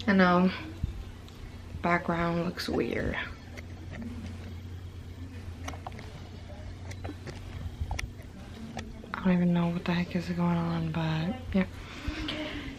I know, background looks weird. I don't even know what the heck is going on, but yeah.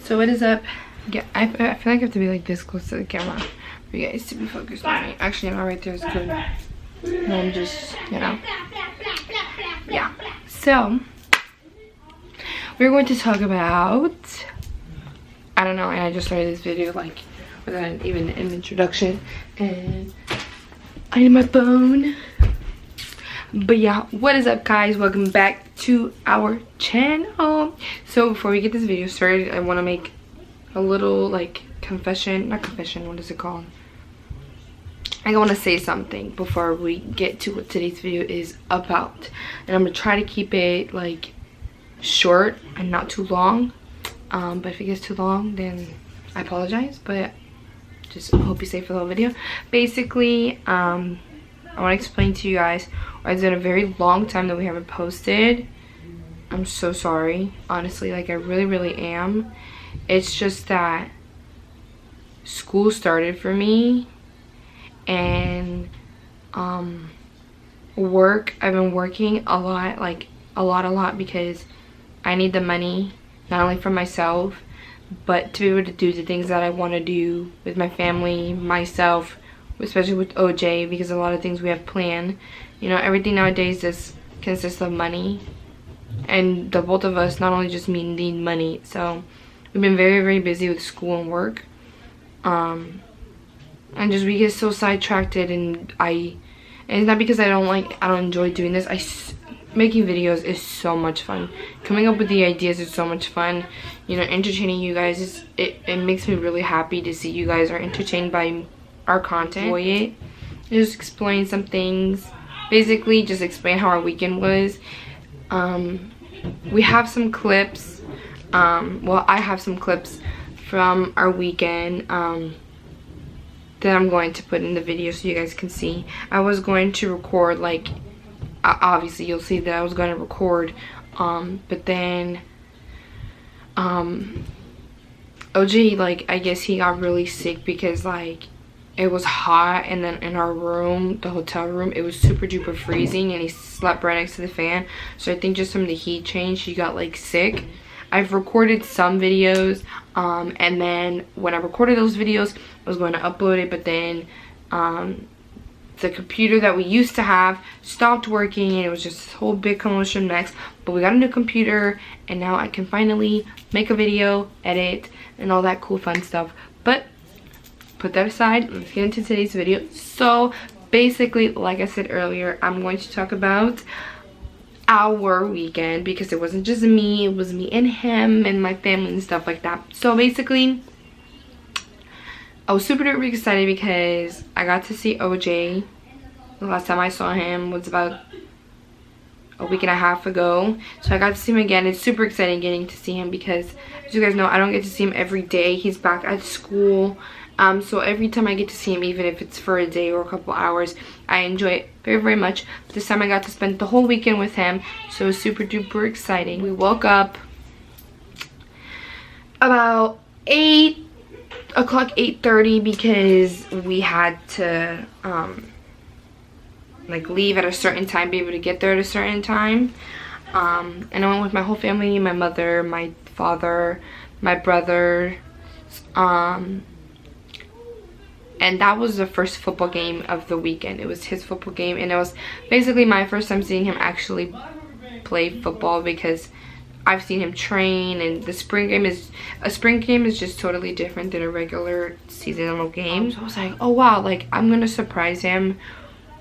So what is up? Yeah, I feel like I have to be like this close to the camera for you guys to be focused on me. Actually, I'm not right there. It's good. No, I'm just, you know. Yeah. So we're going to talk about, I don't know, and I just started this video like without even an introduction, and I need my phone. But yeah, what is up guys? Welcome back to our channel. So before we get this video started, I want to make a little like confession, not confession, what is it called? I want to say something before we get to what today's video is about, and I'm gonna try to keep it like short and not too long, but if it gets too long then I apologize, but just hope you stay for the whole video. Basically, I want to explain to you guys why it's been a very long time that we haven't posted. I'm so sorry, honestly, like I really am. It's just that school started for me, and work, I've been working a lot, like a lot, because I need the money, not only for myself, but to be able to do the things that I want to do with my family, myself, especially with OJ, because a lot of things we have planned. You know, everything nowadays just consists of money, and the both of us, not only just me, need money. So we've been very busy with school and work, and just we get so sidetracked, and it's not because I don't enjoy doing this. Making videos is so much fun. Coming up with the ideas is so much fun. You know, entertaining you guys it makes me really happy to see you guys are entertained by our content. Enjoy it. Just explain some things. Basically, just explain how our weekend was. We have some clips. Well, I have some clips from our weekend that I'm going to put in the video so you guys can see. I was going to record, like, obviously you'll see that I was going to record, but then OJ, like, I guess he got really sick because like it was hot, and then in our room, the hotel room, it was super duper freezing, and he slept right next to the fan. So I think just from the heat change, he got like sick. I've recorded some videos, and then when I recorded those videos, I was going to upload it, but then the computer that we used to have stopped working, and it was just this whole big commotion mess. But we got a new computer, and now I can finally make a video, edit, and all that cool fun stuff. But put that aside, let's get into today's video. So basically, like I said earlier, I'm going to talk about our weekend, because it wasn't just me, it was me and him and my family and stuff like that. So basically, I was super duper excited because I got to see OJ. The last time I saw him was about a week and a half ago, so I got to see him again. It's super exciting getting to see him because, as you guys know, I don't get to see him every day. He's back at school, so every time I get to see him, even if it's for a day or a couple hours, I enjoy it very much. But this time I got to spend the whole weekend with him, so it was super duper exciting. We woke up about 8 o'clock, 8:30, because we had to like leave at a certain time, be able to get there at a certain time, and I went with my whole family, my mother, my father, my brother, and that was the first football game of the weekend. It was his football game, and it was basically my first time seeing him actually play football, because I've seen him train, and a spring game is just totally different than a regular seasonal game. So I was like, oh wow, like I'm gonna surprise him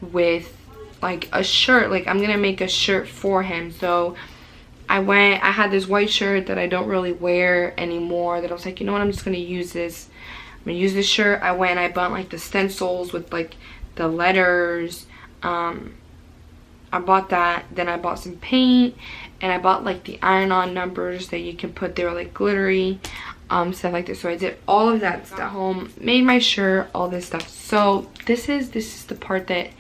with like a shirt. Like I'm gonna make a shirt for him. So I had this white shirt that I don't really wear anymore, that I was like, you know what, I'm just gonna use this. I'm gonna use this shirt. I went and I bought like the stencils with like the letters. I bought that. Then I bought some paint, and I bought like the iron-on numbers that you can put. They were like glittery, stuff like this. So I did all of that stuff. Got home, made my shirt, all this stuff. So this is the part that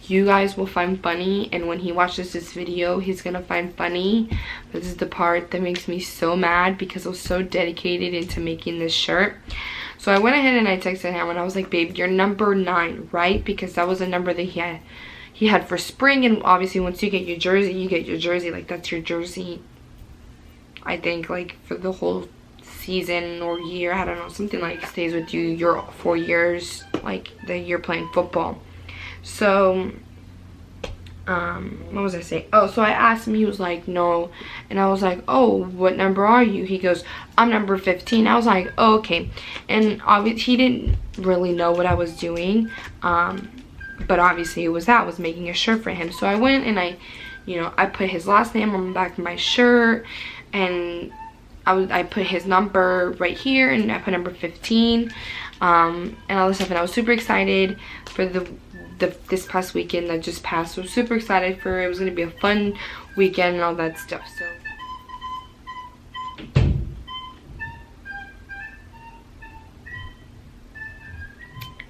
you guys will find funny, and when he watches this video, he's gonna find funny. This is the part that makes me so mad, because I was so dedicated into making this shirt. So I went ahead and I texted him and I was like, babe, you're number 9, right? Because that was a number that he had for spring, and obviously once you get your jersey, you get your jersey. Like, that's your jersey, I think, like for the whole season or year. I don't know, something like stays with you your 4 years, like that you're playing football. So what was I saying? Oh, so I asked him, he was like, no. And I was like, oh, what number are you? He goes, I'm number 15. I was like, oh, okay. And obviously he didn't really know what I was doing, but obviously it was making a shirt for him. So I went and I put his last name on the back of my shirt, and I put his number right here, and I put number 15, and all this stuff. And I was super excited for this past weekend that just passed. So super excited for it. It was gonna be a fun weekend and all that stuff. So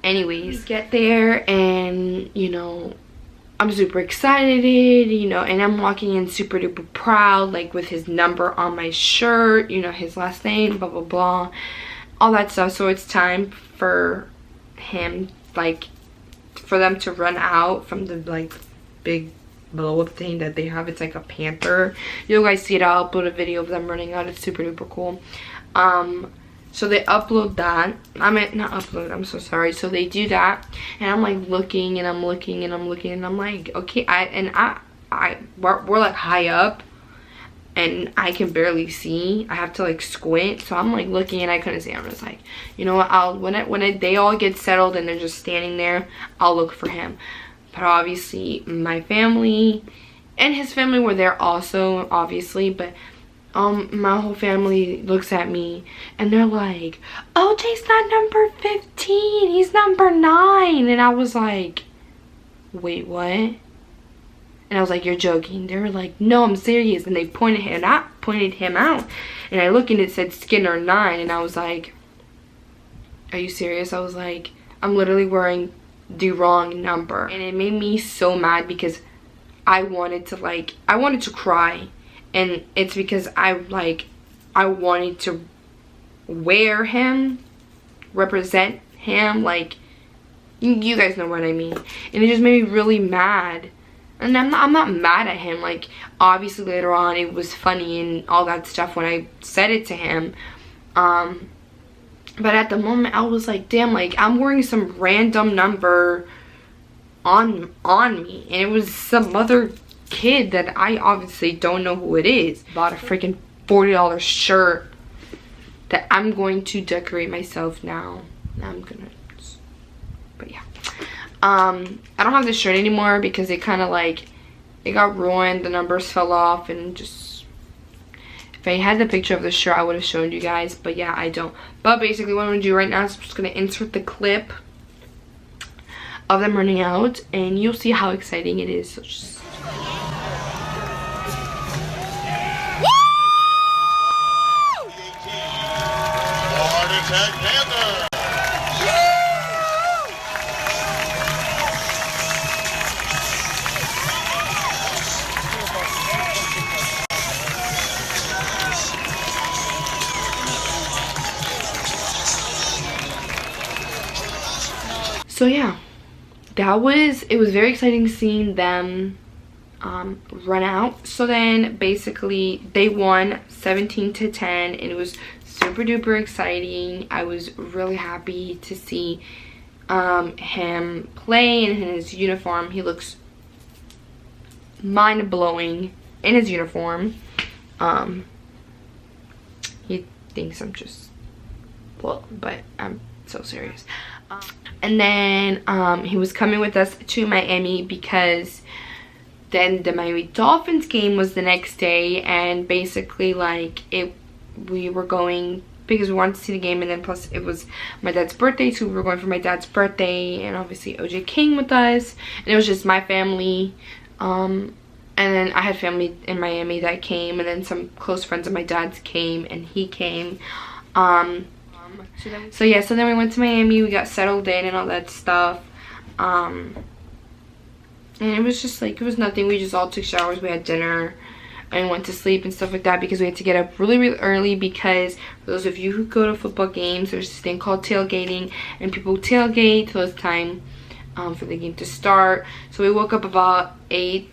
anyways, get there, and I'm super excited, and I'm walking in super duper proud, like with his number on my shirt, his last name, blah blah blah, all that stuff. So it's time for him, like, for them to run out from the like big blow up thing that they have. It's like a panther. You guys see it. I'll upload a video of them running out. It's super duper cool. So they upload that. I mean, not upload, I'm so sorry. So they do that, and I'm like looking and I'm looking and I'm looking, and I'm like, okay, we're like high up and I can barely see. I have to like squint. So I'm like looking and I couldn't see. I'm just like, you know what, when they all get settled and they're just standing there, I'll look for him. But obviously my family and his family were there also, obviously, but my whole family looks at me and they're like, OJ's not number 15, he's number 9. And I was like, wait, what? And I was like, you're joking. They were like, no, I'm serious. And they pointed him out, and I looked and it said Skinner 9, and I was like, are you serious? I was like, I'm literally wearing the wrong number. And it made me so mad because I wanted to cry. And it's because I wanted to wear him, represent him, like, you guys know what I mean. And it just made me really mad. And I'm not mad at him. Like, obviously later on it was funny and all that stuff when I said it to him. But at the moment I was like, damn, like, I'm wearing some random number on me, and it was some other kid that I obviously don't know who it is. Bought a freaking $40 shirt that I'm going to decorate myself now. But yeah, I don't have this shirt anymore because it kind of like, it got ruined, the numbers fell off, and just, if I had the picture of the shirt I would have shown you guys, but yeah, I don't. But basically what I'm gonna do right now is I'm just gonna insert the clip of them running out, and you'll see how exciting it is. So just so yeah, it was very exciting seeing them run out. So then basically they won 17-10, and it was super duper exciting. I was really happy to see him play in his uniform. He looks mind-blowing in his uniform. He thinks I'm just, well, but I'm so serious. And then he was coming with us to Miami because then the Miami Dolphins game was the next day, and basically like we were going because we wanted to see the game, and then plus it was my dad's birthday, so we were going for my dad's birthday, and obviously OJ came with us, and it was just my family, and then I had family in Miami that came, and then some close friends of my dad's came, and he came. So yeah, so then we went to Miami, we got settled in and all that stuff, and it was just like, it was nothing. We just all took showers, we had dinner, and went to sleep and stuff like that because we had to get up really, really early because for those of you who go to football games, there's this thing called tailgating, and people tailgate till it's time for the game to start. So we woke up about 8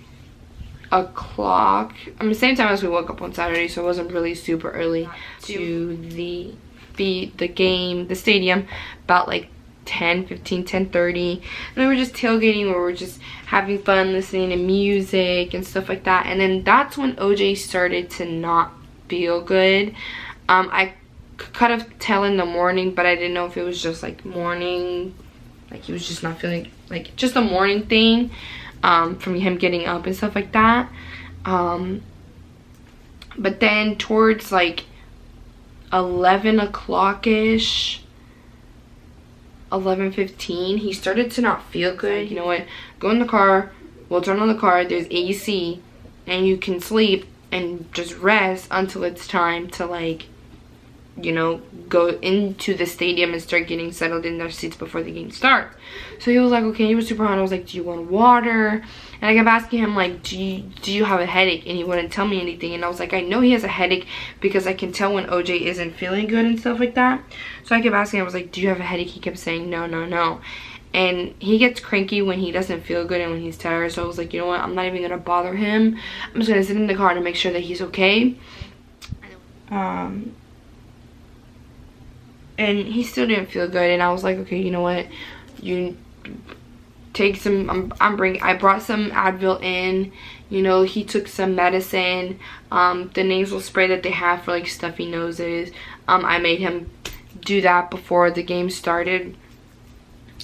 o'clock. I mean, same time as we woke up on Saturday, so it wasn't really super early to the game, the stadium, about like 10:30, and we were just tailgating where we were just having fun, listening to music and stuff like that. And then that's when OJ started to not feel good. I could kind of tell in the morning, but I didn't know if it was just like morning, like he was just not feeling, like just a morning thing from him getting up and stuff like that. But then towards like 11 o'clock-ish, 11:15, he started to not feel good. You know what, go in the car, we'll turn on the car, there's AC, and you can sleep and just rest until it's time to, like, you know, go into the stadium and start getting settled in their seats before the game starts. So he was like, okay. He was super hot. I was like, do you want water? And I kept asking him, like, do you have a headache? And he wouldn't tell me anything. And I was like, I know he has a headache because I can tell when OJ isn't feeling good and stuff like that. So I kept asking him, I was like, do you have a headache? He kept saying no, no, no. And he gets cranky when he doesn't feel good and when he's tired. So I was like, you know what, I'm not even gonna bother him. I'm just gonna sit in the car to make sure that he's okay. And he still didn't feel good, and I was like, okay, you know what, you take some, I brought some Advil in, you know, he took some medicine, the nasal spray that they have for like stuffy noses, I made him do that before the game started,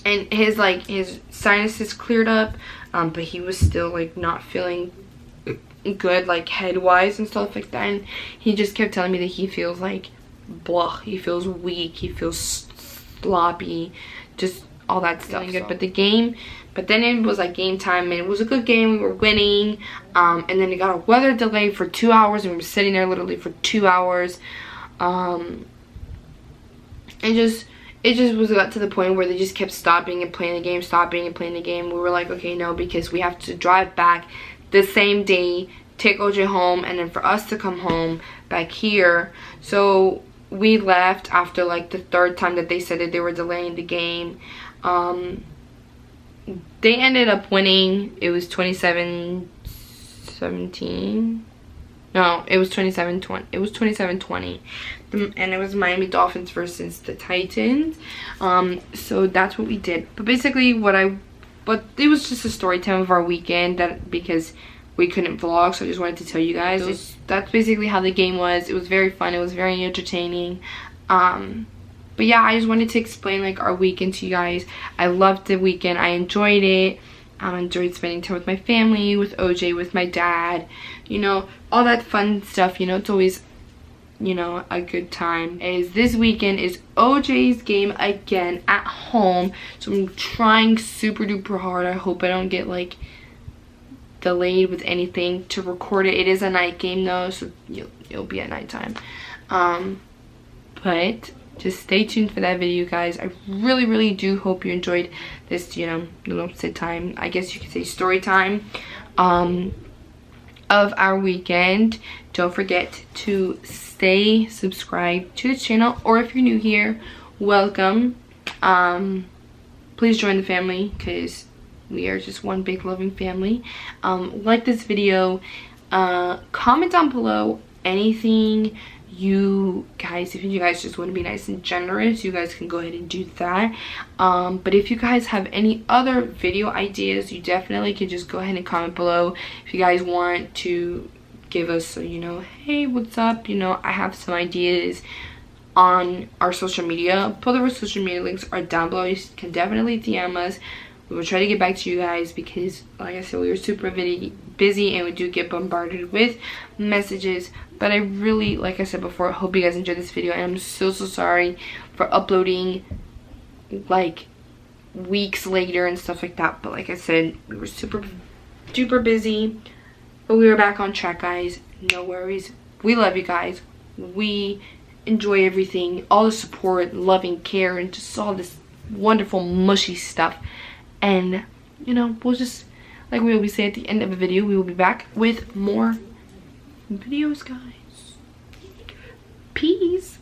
and his sinuses cleared up, but he was still like not feeling good, like head wise and stuff like that. And he just kept telling me that he feels like blah, he feels weak, he feels sloppy, just all that stuff. Good. But then it was like game time, and it was a good game, we were winning, and then it got a weather delay for 2 hours, and we were sitting there literally for 2 hours. It just was got to the point where they just kept stopping and playing the game, stopping and playing the game. We were like, okay, no, because we have to drive back the same day, take OJ home, and then for us to come home back here. So we left after like the third time that they said that they were delaying the game. They ended up winning. It was 27-17. No, it was 27-20. It was 27-20. And it was Miami Dolphins versus the Titans. So that's what we did. But basically but it was just a story time of our weekend, that because we couldn't vlog, so I just wanted to tell you guys. That's basically how the game was. It was very fun. It was very entertaining. But yeah, I just wanted to explain like our weekend to you guys. I loved the weekend. I enjoyed it. I enjoyed spending time with my family, with OJ, with my dad, you know, all that fun stuff. You know, it's always, you know, a good time. This weekend is OJ's game again at home, so I'm trying super duper hard. I hope I don't get like delayed with anything to record it. It is a night game though, so it'll be at nighttime. But just stay tuned for that video, guys. I really do hope you enjoyed this, you know, little sit time, I guess you could say story time, of our weekend. Don't forget to stay subscribed to the channel, or if you're new here, welcome. Please join the family, because we are just one big loving family. Like this video, comment down below anything you guys, if you guys just want to be nice and generous, you guys can go ahead and do that. But if you guys have any other video ideas, you definitely can just go ahead and comment below. If you guys want to give us, you know, hey, what's up, you know, I have some ideas on our social media. Both of our social media links are down below. You can definitely DM us. We will try to get back to you guys, because like I said, we were super busy and we do get bombarded with messages. But I really, like I said before, hope you guys enjoyed this video, and I'm so sorry for uploading like weeks later and stuff like that. But like I said, we were super duper busy, but we were back on track, guys. No worries. We love you guys. We enjoy everything, all the support, loving care, and just all this wonderful mushy stuff. And you know, we'll just, like we always say at the end of a video, we will be back with more videos, guys. Peace.